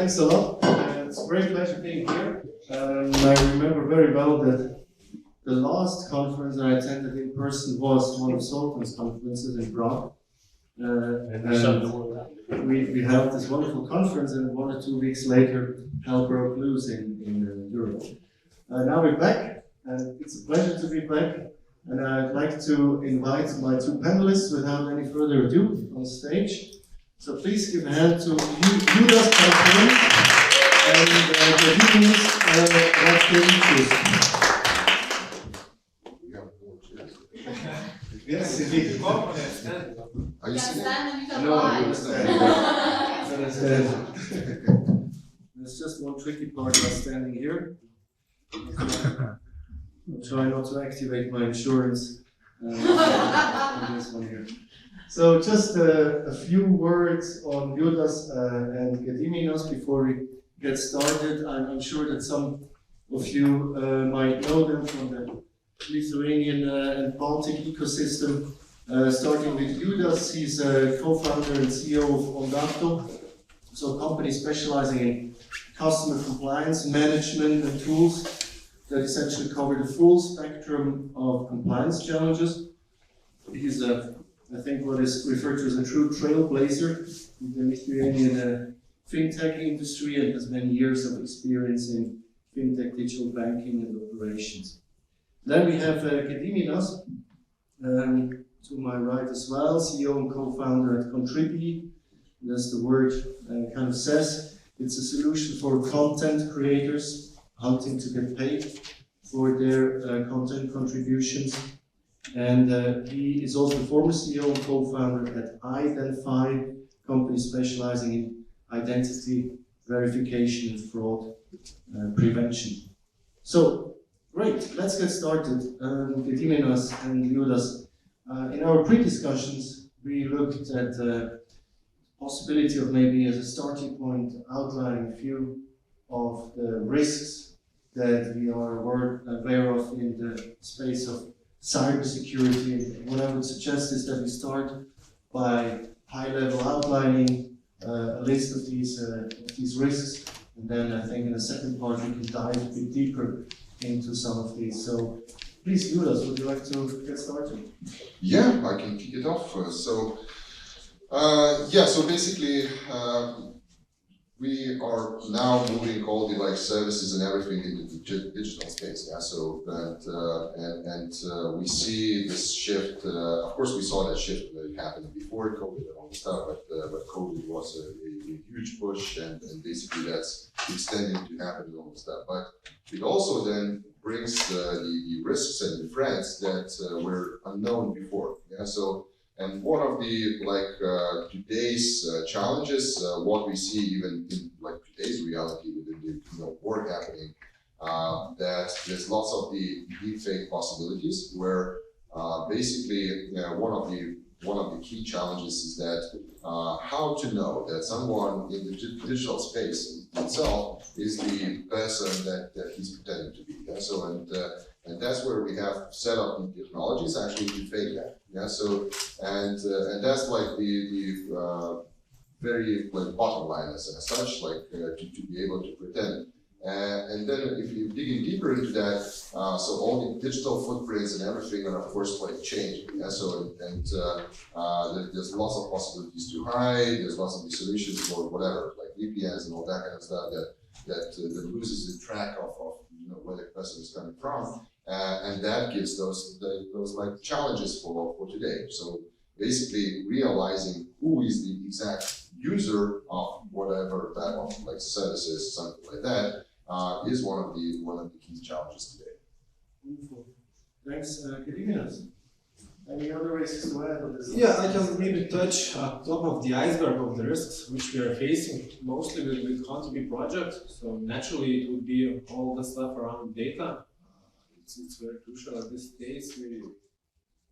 thanks a lot. It's a great pleasure being here. I remember very well that the last conference I attended in person was one of Sultan's conferences in Prague. And we held this wonderful conference, and 1 or 2 weeks later, hell broke loose in Europe. Now we're back, and it's a pleasure to be back. And I'd like to invite my two panelists without any further ado on stage. So please give a hand to Judas and Vilnius. Yes, indeed. Are you sitting? No, I understand. There's just one tricky part about standing here. I'll try not to activate my insurance on this one here. So just a few words on Judas and Gediminas before we get started. I'm sure that some of you might know them from the Lithuanian and Baltic ecosystem. Starting with Judas, he's a co-founder and CEO of Ondato, so a company specializing in customer compliance management and tools that essentially cover the full spectrum of compliance challenges. He's I think what is referred to as a true trailblazer in the Lithuanian fintech industry, and has many years of experience in fintech, digital banking, and operations. Then we have Gediminas, to my right as well, CEO and co-founder at Contribui. As the word kind of says, it's a solution for content creators hunting to get paid for their content contributions. And he is also the former CEO and co-founder at Identify, company specializing in identity verification and fraud prevention. So, great, let's get started. Gediminas and Judas, in our pre-discussions, we looked at the possibility of maybe as a starting point outlining a few of the risks that we are aware of in the space of cybersecurity. And what I would suggest is that we start by high-level outlining a list of these risks, and then I think in the second part we can dive a bit deeper into some of these. So please, Judas, would you like to get started? Yeah, I can kick it off. So basically, we are now moving all the services and everything into the digital space. Yeah, so and we see this shift. Of course, we saw that shift happen before COVID and all the stuff, but COVID was a huge push, and basically that's extending to happen and all the stuff. But it also then brings the risks and the threats that were unknown before. Yeah, so. And one of the today's challenges, what we see even in today's reality within the war happening, that there's lots of the deepfake possibilities, where basically one of the key challenges is that how to know that someone in the digital space itself is the person that he's pretending to be. Yeah? So and that's where we have set up the technologies actually to fake that. Yeah. So and that's the very bottom line as such, to be able to pretend. And then if you dig in deeper into that, so all the digital footprints and everything are of course changing. Yeah. So there's lots of possibilities to hide. There's lots of the solutions for whatever, like VPNs and all that kind of stuff that loses the track of where the person is coming from. And that gives those challenges for today. So basically realizing who is the exact user of whatever type of services, something like that, is one of the key challenges today. Wonderful. Thanks, Gediminas. Any other risks to add on this? Yeah, I can maybe touch top of the iceberg of the risks which we are facing, mostly with Contribui project. So naturally it would be all the stuff around data. It's very crucial at this stage. We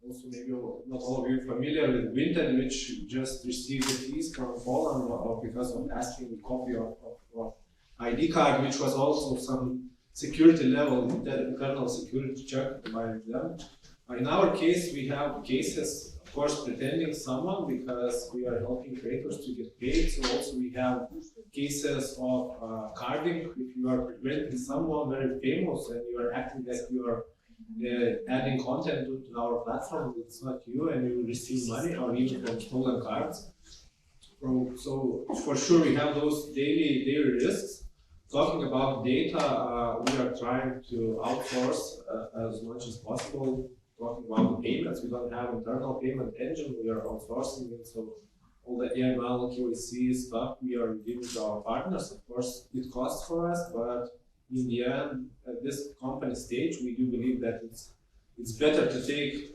also, maybe not all of you are familiar with Vinted, which just received the fees from Poland because of asking a copy of ID card, which was also some security level, internal security check by them. In our case, we have cases of course, pretending someone because we are helping creators to get paid. So also we have cases of carding. If you are preventing someone very famous and you are acting like you are adding content to our platform, it's not you, and you will receive money or even from stolen cards. So for sure we have those daily risks. Talking about data, we are trying to outsource as much as possible. Talking about the payments, we don't have internal payment engine, we are outsourcing it. So all the AML, KYC stuff we are giving to our partners. Of course, it costs for us, but in the end, at this company stage, we do believe that it's better to take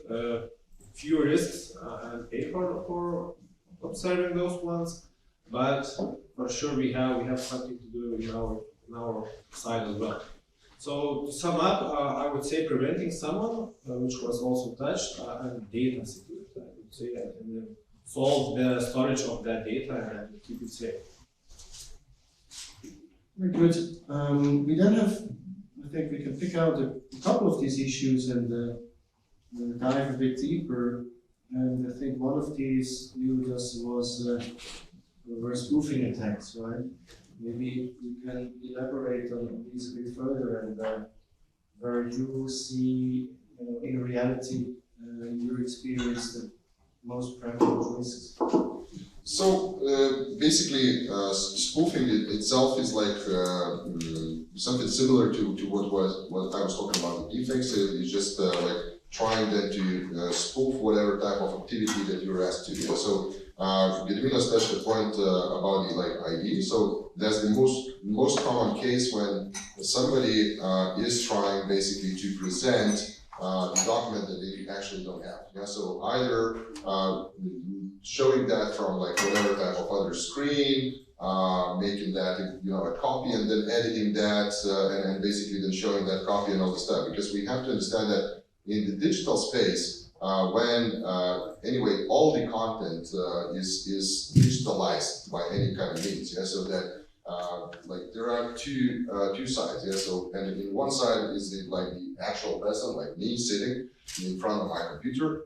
few risks and pay for observing those ones. But for sure, we have something to do in our side as well. So to sum up, I would say preventing someone, which was also touched, and data security. I would say, and then solve the storage of that data and keep it safe. Very good. We then have, I think we can pick out a couple of these issues and dive a bit deeper. And I think one of these were spoofing attacks, right? Maybe you can elaborate on these a bit further and where you see, in reality, in your experience, the most prevalent risks. So basically, spoofing itself is like something similar to what I was talking about. The defects is just like trying then to spoof whatever type of activity that you're asked to do. So Gediminas touched the point about the ID. So that's the most common case when somebody is trying basically to present the document that they actually don't have. Yeah? So either showing that from like whatever type of other screen, making that a copy and then editing that and basically then showing that copy and all the stuff. Because we have to understand that in the digital space, when anyway all the content is digitalized by any kind of means, yeah. So that like there are two sides, yeah. So and in one side is the actual person, like me sitting in front of my computer,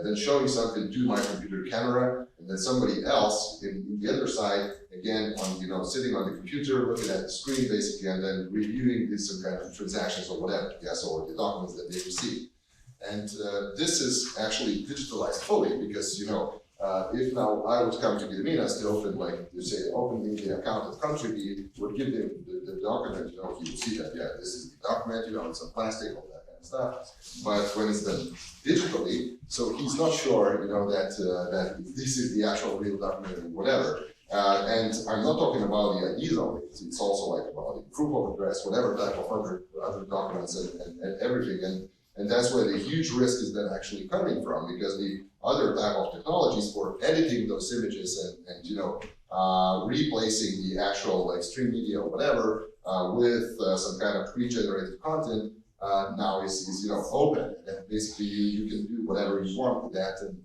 then showing something to my computer camera, and then somebody else in the other side again on sitting on the computer looking at the screen basically, and then reviewing some kind of transactions or whatever, yeah. So or the documents that they receive. And this is actually digitalized fully because, if now I would come to Gediminas to open, open the account at Country, would give them the document, he would see that, yeah, this is the document, it's some plastic, all that kind of stuff. But when it's done digitally, so he's not sure, that this is the actual real document and whatever. And I'm not talking about the IDs only, it's also like about the proof of address, whatever type of other documents and everything. And that's where the huge risk is then actually coming from, because the other type of technologies for editing those images and replacing the actual stream media or whatever with some kind of pre-generated content now is open, and basically you can do whatever you want with that, and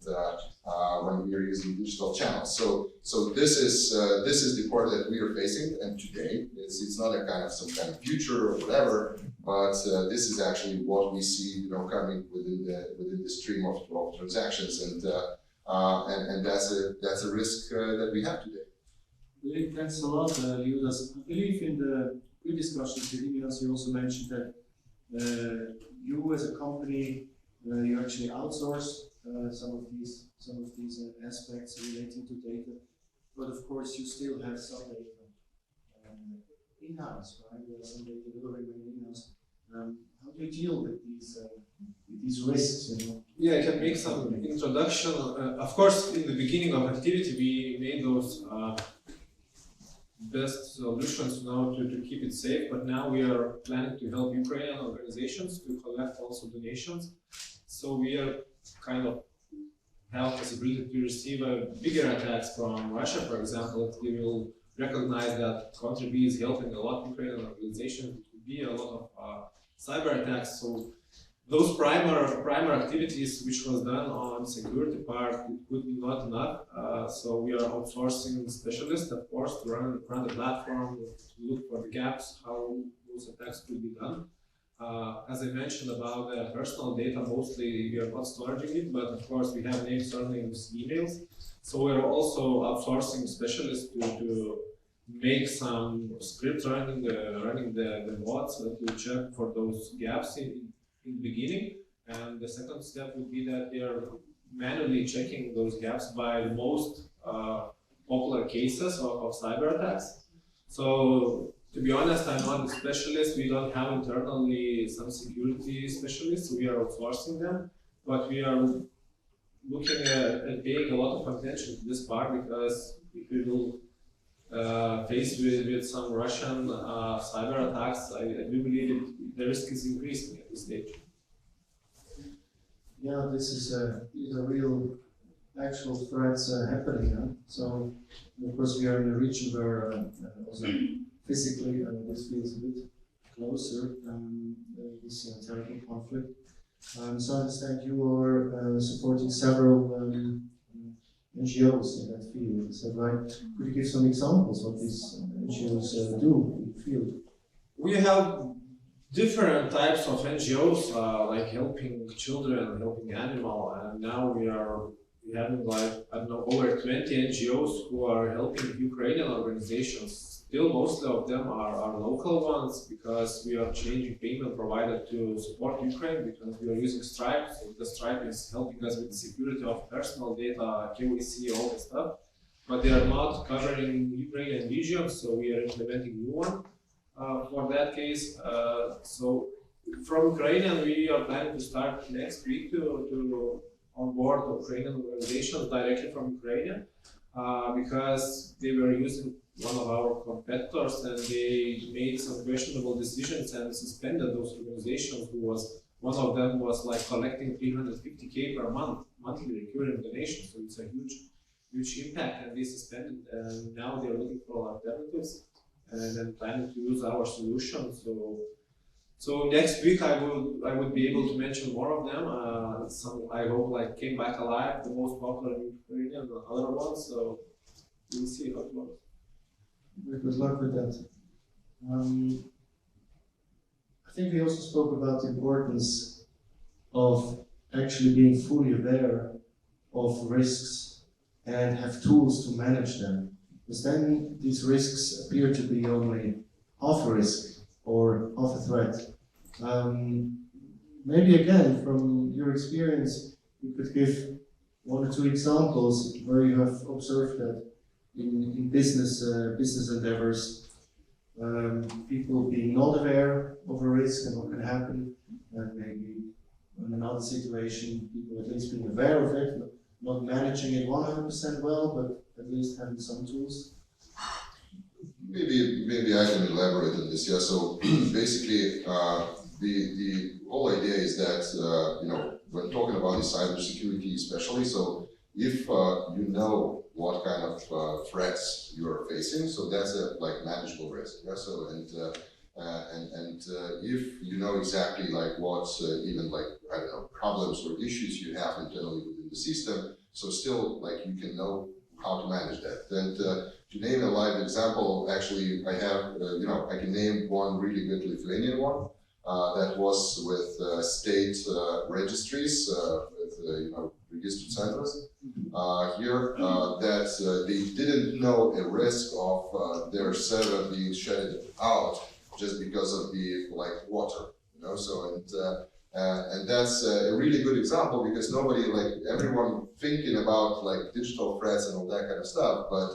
when we are using digital channels. So this is the part that we are facing, and today it's not a kind of some kind of future or whatever, but this is actually what we see coming within the stream of transactions, and that's a risk that we have today. Thanks a lot, Judas. I believe in the pre-discussion, Gediminas, you also mentioned that you as a company, you actually outsource some of these aspects relating to data, but of course you still have some data in-house, right? You have some data delivering in-house. How do you deal with these risks? Yeah, I can make some introduction. Of course, in the beginning of activity, we made those best solutions to keep it safe, but now we are planning to help Ukrainian organizations to collect also donations. So we are kind of have possibility to receive bigger attacks from Russia, for example. If we will recognize that Contribui is helping a lot of Ukrainian organizations, it could be a lot of cyber attacks. So those primer activities which was done on security part, it could be not enough. So we are outsourcing specialists, of course, to run the platform, to look for the gaps, how those attacks could be done. As I mentioned about personal data, mostly we are not storing it, but of course we have names, surnames, emails. So we're also outsourcing specialists to make some scripts running the bots to check for those gaps in the beginning. And the second step would be that they are manually checking those gaps by the most popular cases of cyber attacks. So to be honest, I'm not a specialist. We don't have internally some security specialists. We are outsourcing them, but we are looking at paying a lot of attention to this part, because if we will face with some Russian cyber attacks, I do believe the risk is increasing at this stage. Yeah, this is a real actual threats happening. Huh? So, of course, we are in a region where also physically this feels a bit closer, this terrible conflict. So I understand you are supporting several NGOs in that field. Is that right? Could you give some examples what these NGOs do in the field? We have different types of NGOs, like helping children, helping animals, and now we having like, I don't know, over 20 NGOs who are helping Ukrainian organizations. Still, most of them are local ones, because we are changing payment provider to support Ukraine, because we are using Stripe. So the Stripe is helping us with security of personal data, KYC, all this stuff. But they are not covering Ukrainian region, so we are implementing new one for that case. So from Ukrainian, we are planning to start next week to onboard Ukrainian organizations directly from Ukraine, because they were using one of our competitors and they made some questionable decisions and suspended those organizations. One of them was like collecting 350K per month, monthly recurring donation. So it's a huge impact, and they suspended. And now they're looking for alternatives and then planning to use our solution. So next week I would be able to mention more of them. Some I hope like came back alive, the most popular in Ukraine, and the other ones. So we'll see how it works. Good luck with that. I think we also spoke about the importance of actually being fully aware of risks and have tools to manage them. Because then these risks appear to be only half a risk or half a threat. Maybe again, from your experience, you could give one or two examples where you have observed that in business endeavors, people being not aware of a risk and what can happen, and maybe in another situation, people at least being aware of it, not managing it 100% well, but at least having some tools. Maybe I can elaborate on this. Yeah. So basically, the whole idea is that when talking about the cybersecurity, especially, so if you know what kind of threats you are facing, so that's a like manageable risk. Yeah. So and if you know exactly like what even like I don't know problems or issues you have internally within the system, so still like you can know how to manage that. And to name a live example, actually I have I can name one really good Lithuanian one that was with state registries with registered centers here that they didn't know a risk of their server being shut out just because of the like water, So and that's a really good example, because nobody like everyone thinking about like digital threats and all that kind of stuff, but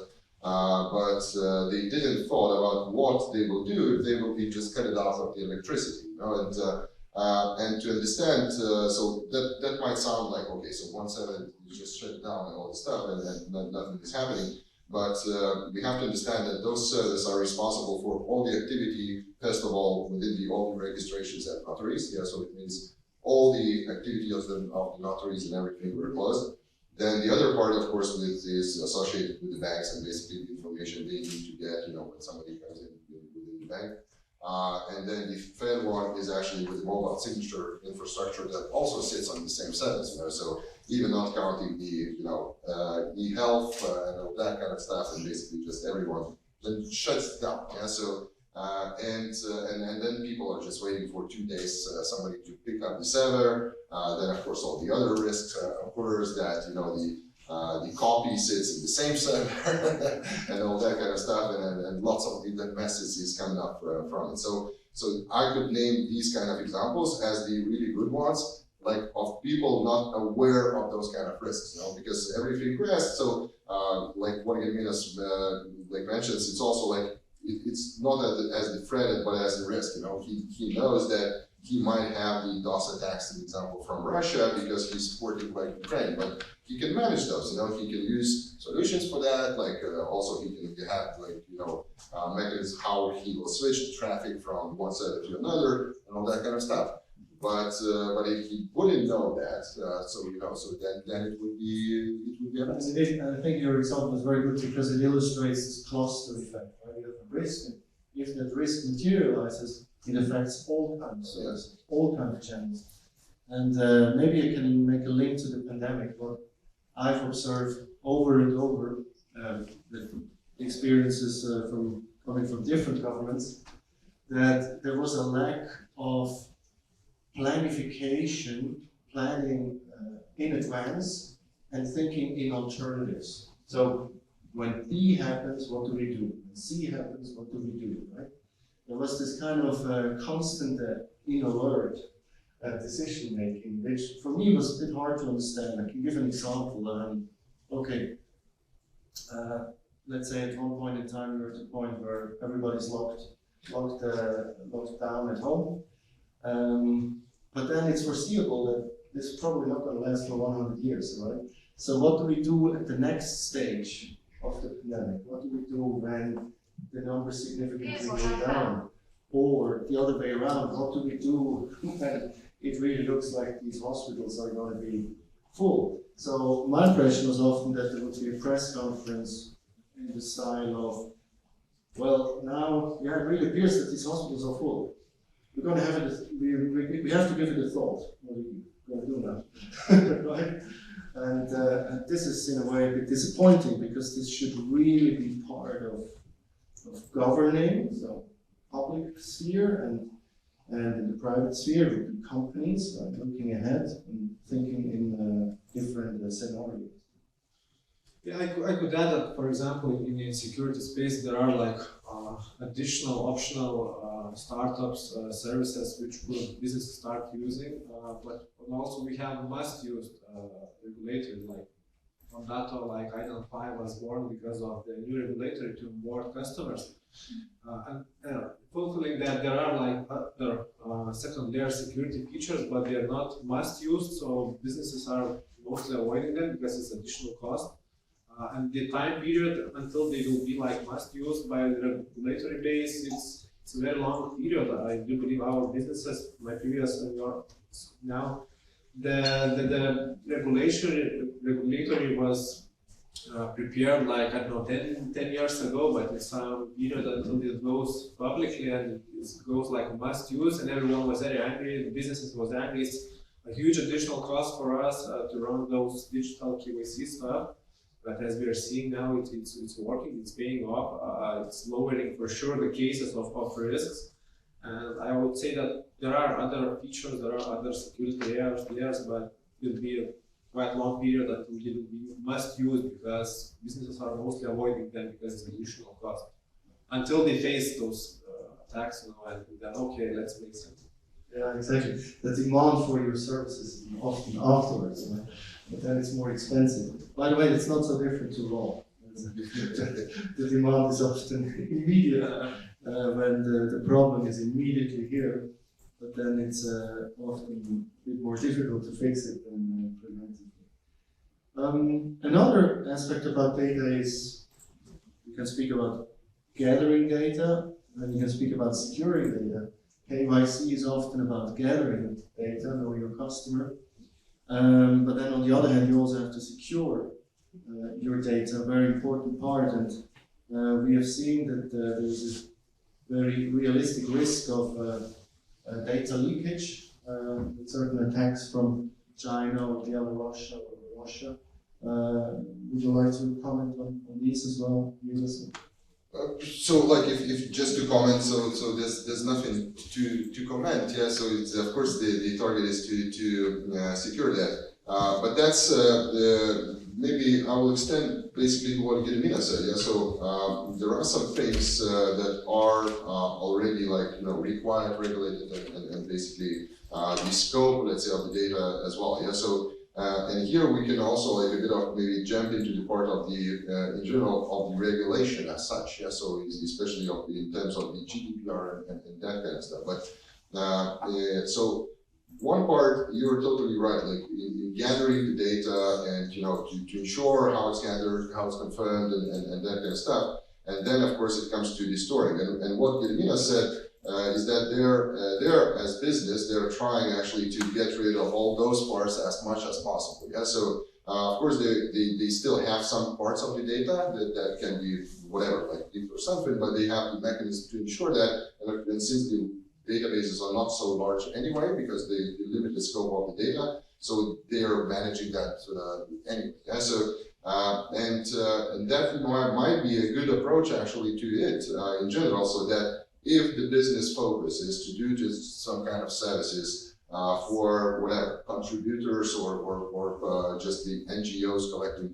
they didn't thought about what they will do if they will be just cut it off of the electricity, and to understand, so that might sound like, okay, so 1/7 you just shut it down and all this stuff, and nothing is happening. But we have to understand that those servers are responsible for all the activity, first of all, within all the registrations at notaries. Yeah, so it means all the activity of the notaries and everything were closed. Then the other part, of course, is associated with the banks and basically the information they need to get, when somebody comes in within the bank. And then the third one is actually with the mobile signature infrastructure that also sits on the same service. So even not counting the e-health and all that kind of stuff, and basically just everyone then shuts down. Yeah. So And then people are just waiting for 2 days, somebody to pick up the server. Then of course all the other risks occurs that the copy sits in the same server and all that kind of stuff, and lots of the messes is coming up from it. So I could name these kind of examples as the really good ones, like of people not aware of those kind of risks, because everything rests. So like what Gediminas like mentions, it's also like it's not as the threat but as the risk. He knows that he might have the DOS attacks, for example, from Russia because he's supporting like Ukraine, but he can manage those. He can use solutions for that. Like also he can have like mechanisms how he will switch the traffic from one server to another and all that kind of stuff. But if he wouldn't know that, so then it would be a mess. I think your example is very good because it illustrates this cluster effect. Right? You have a risk, and if that risk materializes, it affects all kinds of services, all kinds of channels. And maybe I can make a link to the pandemic. What I've observed over and over, the experiences from coming from different governments, that there was a lack of planning in advance and thinking in alternatives. So when B happens, what do we do? When C happens, what do we do, right? There was this kind of constant in alert decision making, which for me was a bit hard to understand. I can give an example. Let's say at one point in time we're at a point where everybody's locked down at home. But then it's foreseeable that this is probably not going to last for 100 years, right? So what do we do at the next stage of the pandemic? What do we do when the numbers significantly go down? Or the other way around, what do we do when it really looks like these hospitals are going to be full? So my impression was often that there would be a press conference in the style of, well, now, it really appears that these hospitals are full. We're going to have it, we have to give it a thought. What are we going to do now? Right? And this is in a way a bit disappointing because this should really be part of governing, so public sphere and in the private sphere with companies looking ahead and thinking in different scenarios. Yeah, I could add that, for example, in the security space, there are like additional optional startups, services which businesses start using, but also we have must-use regulators like on data, like IDAN 5 was born because of the new regulator to onboard customers. And fulfilling that, there are like other second layer security features, but they are not must-use, so businesses are mostly avoiding them because it's additional cost. And the time period until they will be like must-use by the regulatory base, it's a very long period. I do believe our businesses, my previous and your now, the regulatory was prepared like, I don't know, 10 years ago, but it's some period until it goes publicly and it goes like must-use, and everyone was very angry, the businesses was angry. It's a huge additional cost for us to run those digital KYC stuff. But as we are seeing now, it's working, it's paying off, it's lowering for sure the cases of risks. And I would say that there are other features, there are other security layers, but it will be a quite long period until it will be must use because businesses are mostly avoiding them because it's additional cost. Until they face those attacks, and then okay, let's make sense. Yeah, exactly. The demand for your services is often afterwards. But then it's more expensive. By the way, it's not so different to law. The demand is often immediate when the problem is immediately here, but then it's often a bit more difficult to fix it than preventively. Another aspect about data is you can speak about gathering data, and you can speak about securing data. KYC is often about gathering data, know your customer. But then on the other hand, you also have to secure your data, a very important part. And we have seen that there's a very realistic risk of data leakage with certain attacks from China or Belarus or Russia. Would you like to comment on these as well, Ulysses? So like if just to comment, so there's nothing to comment. Yeah. So it's of course the target is to secure that. But that's maybe I will extend basically what Gediminas said. Yeah. So there are some things that are already required, regulated, and basically the scope, let's say, of the data as well. Yeah. So. And here we can also a bit of maybe jump into the part of the in general of the regulation as such. Yeah, so especially in terms of the GDPR and that kind of stuff. But so one part you're totally right. Like in gathering the data and to ensure how it's gathered, how it's confirmed, and that kind of stuff. And then of course it comes to the storing. And what Gediminas said. Is that they're as business, they're trying actually to get rid of all those parts as much as possible. Yeah, so of course they still have some parts of the data that can be whatever, like leaked or something, but they have the mechanism to ensure that. And since the databases are not so large anyway, because they limit the scope of the data, so they are managing that anyway. Yeah, so. And that might be a good approach actually to it in general, so that if the business focus is to do just some kind of services for whatever contributors or just the NGOs collecting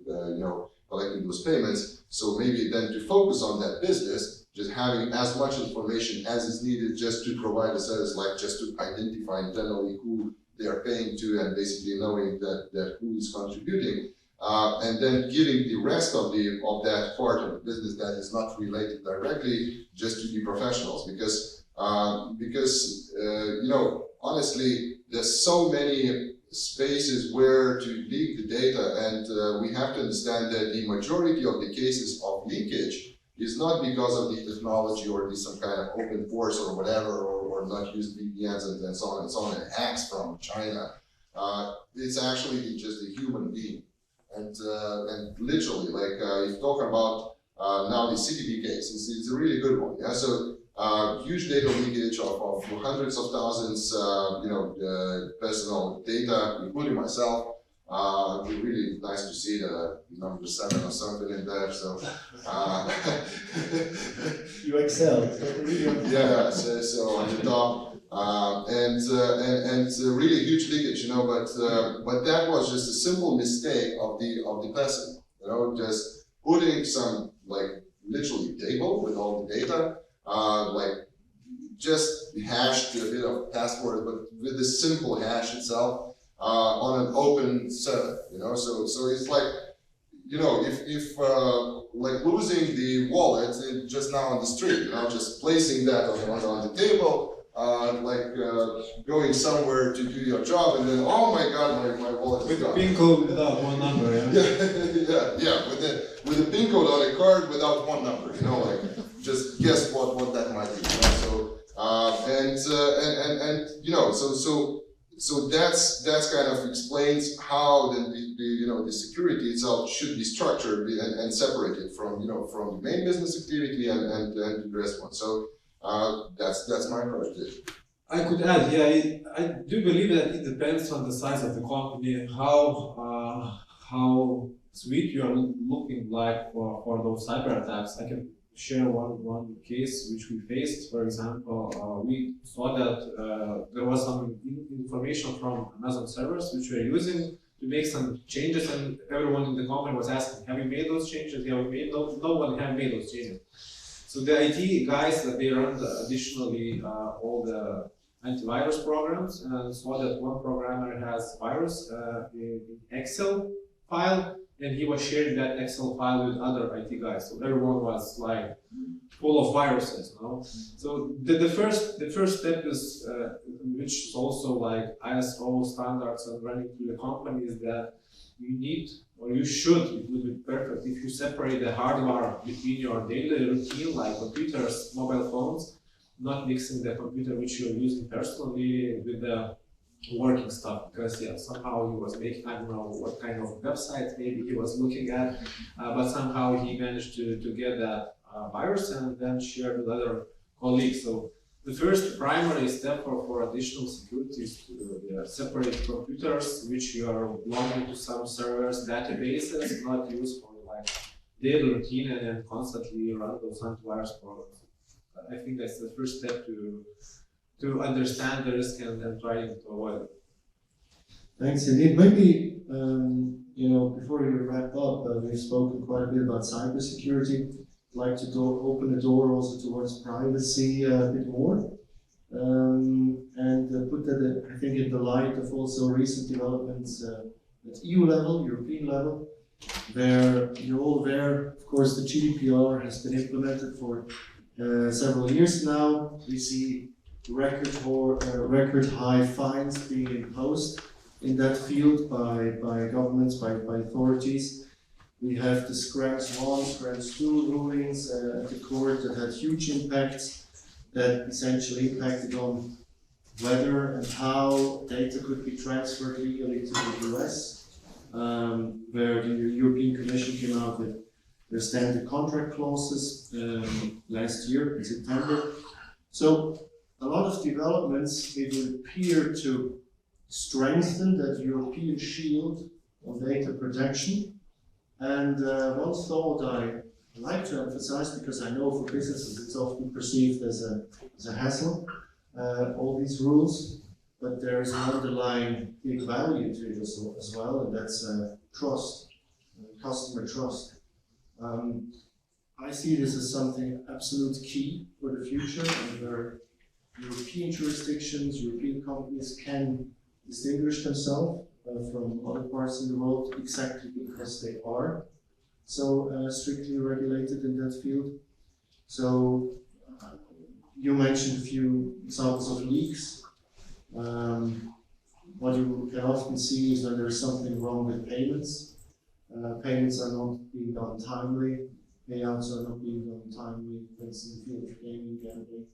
those payments, so maybe then to focus on that business, just having as much information as is needed just to provide a service, like just to identify internally who they are paying to and basically knowing that who is contributing. And then giving the rest of that part of the business that is not related directly just to the professionals, because honestly there's so many spaces where to leak the data, and we have to understand that the majority of the cases of leakage is not because of the technology or some kind of open force or whatever, or not use VPNs and so on and hacks from China. It's actually just a human being. And literally, like if you talk about now the CTV case, it's a really good one. Yeah, so huge data leakage of hundreds of thousands, personal data, including myself. Really nice to see the number 7 or something in there. So you excel. Yeah, so on the top. And really huge leakage, but that was just a simple mistake of the person, just putting some literally table with all the data, just hashed a bit of password, but with the simple hash itself on an open server, so it's like, if losing the wallet just now on the street, just placing that on the table. Going somewhere to do your job, and then oh my god, my wallet is gone. With a PIN code without one number, yeah. yeah, with a PIN code on a card without one number, just guess what that might be. So that's kind of explains how the security itself should be structured and separated from from the main business activity and the rest one. So. That's my approach. I could add, I do believe that it depends on the size of the company, how sweet you are looking like for those cyber attacks. I can share one case which we faced. For example, we saw that there was some information from Amazon servers which we were using to make some changes, and everyone in the company was asking, have you made those changes? Have you made those? No one had made those changes. So the IT guys, that they run additionally all the antivirus programs, and saw that one programmer has virus in Excel file, and he was sharing that Excel file with other IT guys. So everyone was like full of viruses, So the first step is, which is also like ISO standards and running through the company, is that you need, or you should, it would be perfect if you separate the hardware between your daily routine, like computers, mobile phones, not mixing the computer which you're using personally with the working stuff, because somehow he was making, I don't know what kind of website maybe he was looking at, but somehow he managed to get that virus and then share with other colleagues. So the first primary step for additional security is to separate computers which you are belonging to some servers, databases, not used for daily routine and constantly run those antivirus programs. I think that's the first step to understand the risk and try to avoid it. Thanks, indeed. Maybe, before we wrap up, we've spoken quite a bit about cybersecurity. I'd like to open the door also towards privacy a bit more. And put that, I think, in the light of also recent developments at EU level, European level, where you're all aware, of course, the GDPR has been implemented for several years now. We see record high fines being imposed in that field by governments, by authorities. We have the Schrems 1, Schrems 2 rulings at the court that had huge impacts, that essentially impacted on whether and how data could be transferred legally to the US, where the European Commission came out with their standard contract clauses last year in September. So a lot of developments, it would appear to strengthen that European shield of data protection. And one thought I like to emphasize, because I know for businesses it's often perceived as a hassle, all these rules, but there is an underlying big value to it as well, and that's trust, customer trust. I see this as something absolute key for the future, and where European jurisdictions, European companies can distinguish themselves from other parts of the world exactly because they are so strictly regulated in that field. So you mentioned a few examples of leaks. What you can often see is when there is something wrong with payments. Payments are not being done timely, payouts are not being done timely, for instance, in the field of gaming, gambling.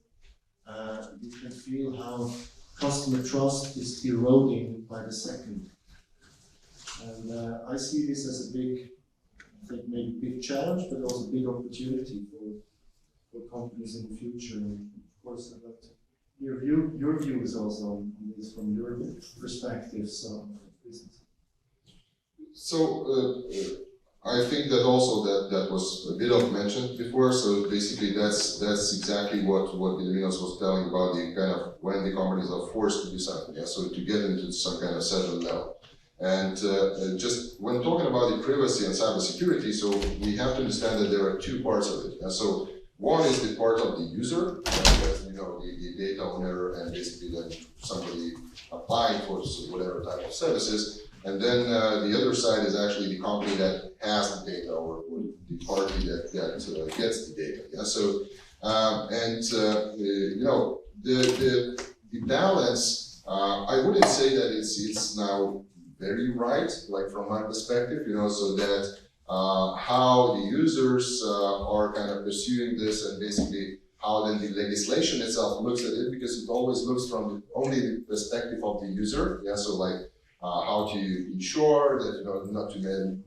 You can feel how customer trust is eroding by the second. And I see this as a big, I think maybe big challenge, but also a big opportunity for companies in the future. And of course, I'd like to hear your views also on this from your perspective. So, I think that also that was a bit of mentioned before. So basically, that's exactly what Vilnius was telling about, the kind of when the companies are forced to do something. Yeah, so to get into some kind of settled level. And just when talking about the privacy and cybersecurity, so we have to understand that there are two parts of it. And so one is the part of the user, that's, the data owner, and basically then somebody applying for whatever type of services. And then the other side is actually the company that has the data, or the party that gets the data. Yeah. So the balance, I wouldn't say that it's now very right, like from my perspective, so that how the users are kind of pursuing this, and basically how then the legislation itself looks at it, because it always looks from only the perspective of the user. Yeah. So like how to ensure that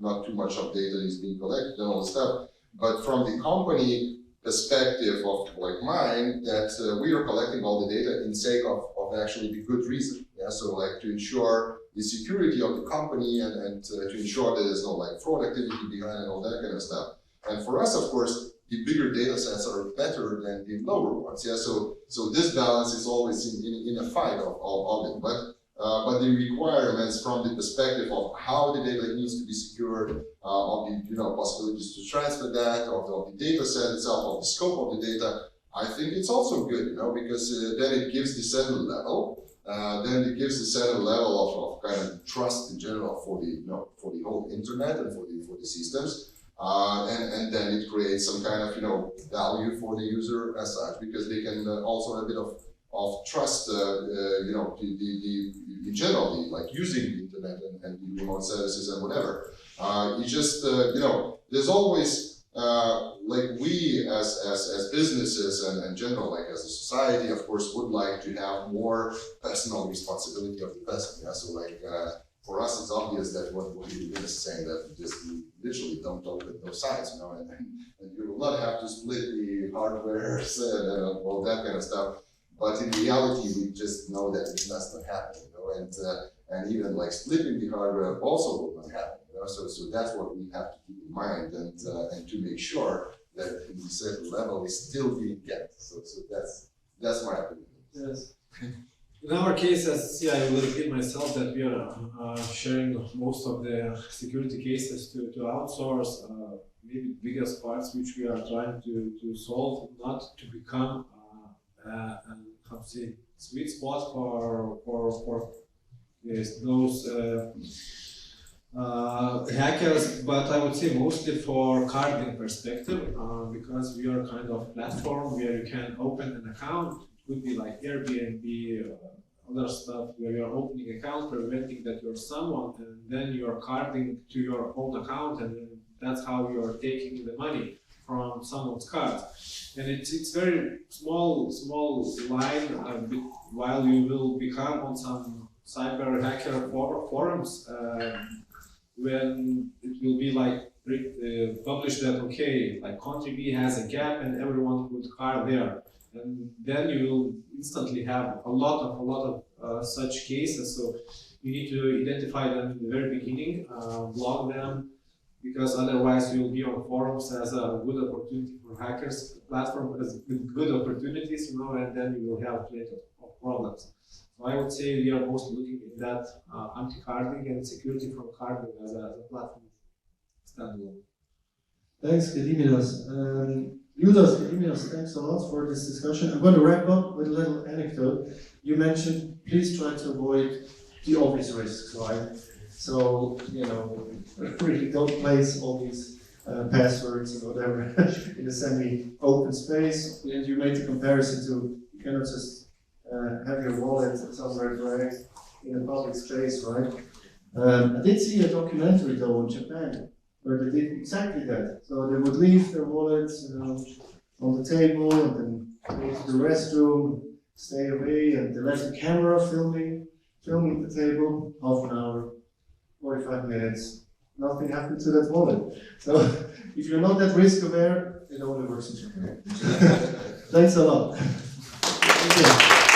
not too much of data is being collected and all this stuff, but from the company perspective of like mine, that we are collecting all the data in sake of actually the good reason. Yeah. So like to ensure the security of the company and to ensure that there's no like fraud activity behind and all that kind of stuff. And for us, of course, the bigger data sets are better than the lower ones. Yeah. So this balance is always in a fight of it. But the requirements from the perspective of how the data needs to be secured, of the possibilities to transfer that, of the data set itself, of the scope of the data, I think it's also good, because then it gives the settled level. Then it gives the settled level of kind of trust in general for the whole internet and for the systems. And then it creates some kind of value for the user as such, because they can also have a bit of trust, in general, like using the internet and the remote services and whatever. It's just, there's always, like we as businesses and in general, like as a society, of course, would like to have more personal responsibility of the person. Yeah? So like, for us, it's obvious that what you is saying, that just literally don't open those sites, and you will not have to split the hardware and all that kind of stuff. But in reality, we just know that it does not happen, and even like splitting the hardware also will not happen, So that's what we have to keep in mind, and to make sure that the certain level is still being kept. So that's my opinion. Yes. In our case, as I will repeat myself, that we are sharing most of the security cases to outsource. Maybe the biggest parts which we are trying to solve, not to become how to say, sweet spot for those hackers, but I would say mostly for carding perspective, because we are kind of platform where you can open an account. It could be like Airbnb, other stuff where you are opening account, preventing that you're someone, and then you are carding to your own account, and then that's how you are taking the money from someone's card. And it's very small line while you will become on some cyber hacker forums, when it will be like published that okay, like country B has a gap and everyone would card there, and then you will instantly have a lot of such cases. So you need to identify them in the very beginning, block them, because otherwise you will be on forums as a good opportunity for hackers, platform as good opportunities, and then you will have plenty of problems. So I would say we are mostly looking at that anti-carding and security from carding as a platform standalone. Thanks, Gediminas. Gediminas, thanks a lot for this discussion. I'm going to wrap up with a little anecdote. You mentioned, please try to avoid the obvious risks, right? So, really don't place all these passwords and whatever in a semi-open space. And you made the comparison to, you cannot just have your wallet somewhere dragged in a public space, right? I did see a documentary though in Japan where they did exactly that. So they would leave their wallets on the table and then go to the restroom, stay away, and they left the camera filming the table, half an hour, 45 minutes, nothing happened to that wallet. So if you're not that risk aware, it only works in Japan. Thanks a lot. Thank you.